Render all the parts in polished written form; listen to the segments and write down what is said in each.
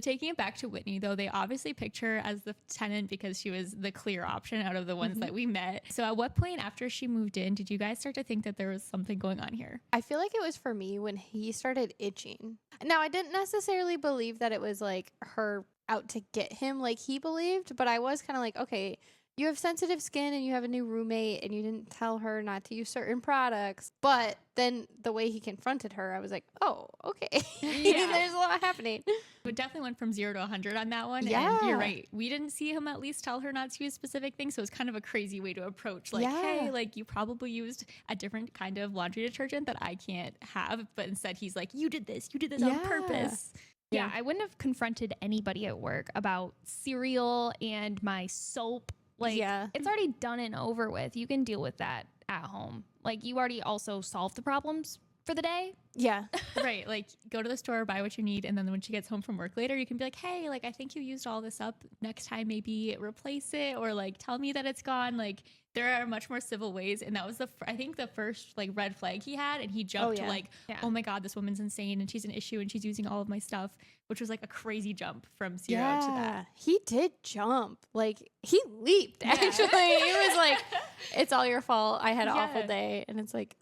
taking it back to Whitney, though, they obviously picked her as the tenant because she was the clear option out of the ones that we met. So at what point after she moved in did you guys start to think that there was something going on here? I feel like it was for me when he started itching. Now, I didn't necessarily believe that it was like her out to get him like he believed, but I was kind of like, okay, you have sensitive skin and you have a new roommate and you didn't tell her not to use certain products. But then the way he confronted her, I was like, oh, okay. Yeah. There's a lot happening. It definitely went from 0 to 100 on that one. Yeah. And you're right. We didn't see him at least tell her not to use specific things. So it was kind of a crazy way to approach. Like, hey, like you probably used a different kind of laundry detergent that I can't have. But instead he's like, you did this on purpose. Yeah, I wouldn't have confronted anybody at work about cereal and my soap. Like, it's already done and over with. You can deal with that at home. Like, you already also solved the problems for the day. Yeah. Right. Like, go to the store, buy what you need. And then when she gets home from work later, you can be like, hey, like, I think you used all this up. Next time, maybe replace it or like tell me that it's gone. Like, there are much more civil ways. And that was I think the first like red flag he had. And he jumped to like, oh my God, this woman's insane and she's an issue and she's using all of my stuff, which was like a crazy jump from 0 to that. He did jump. Like, he leaped, actually. He was like, it's all your fault. I had an awful day. And it's like,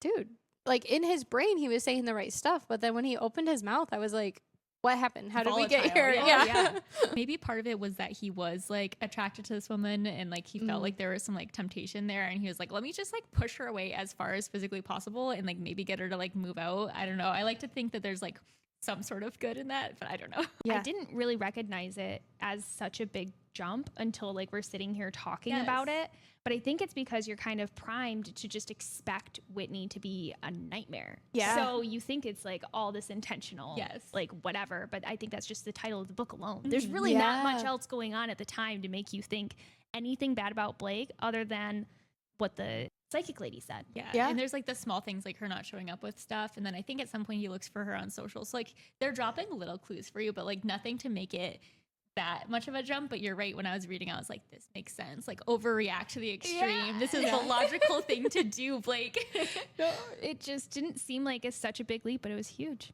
dude, like in his brain, he was saying the right stuff. But then when he opened his mouth, I was like, what happened? How did we get here? Yeah. Maybe part of it was that he was like attracted to this woman and like he felt like there was some like temptation there. And he was like, let me just like push her away as far as physically possible and like maybe get her to like move out. I don't know. I like to think that there's like some sort of good in that, but I don't know. I didn't really recognize it as such a big jump until like we're sitting here talking about it. But I think it's because you're kind of primed to just expect Whitney to be a nightmare. Yeah. So you think it's like all this intentional, like whatever. But I think that's just the title of the book alone. There's really not much else going on at the time to make you think anything bad about Blake other than what the psychic lady said. Yeah. And there's like the small things like her not showing up with stuff. And then I think at some point he looks for her on social. So like they're dropping little clues for you, but like nothing to make it that much of a jump. But you're right. When I was reading, I was like, this makes sense. Like overreact to the extreme. This is the logical thing to do, Blake. No, it just didn't seem like it's such a big leap, but it was huge.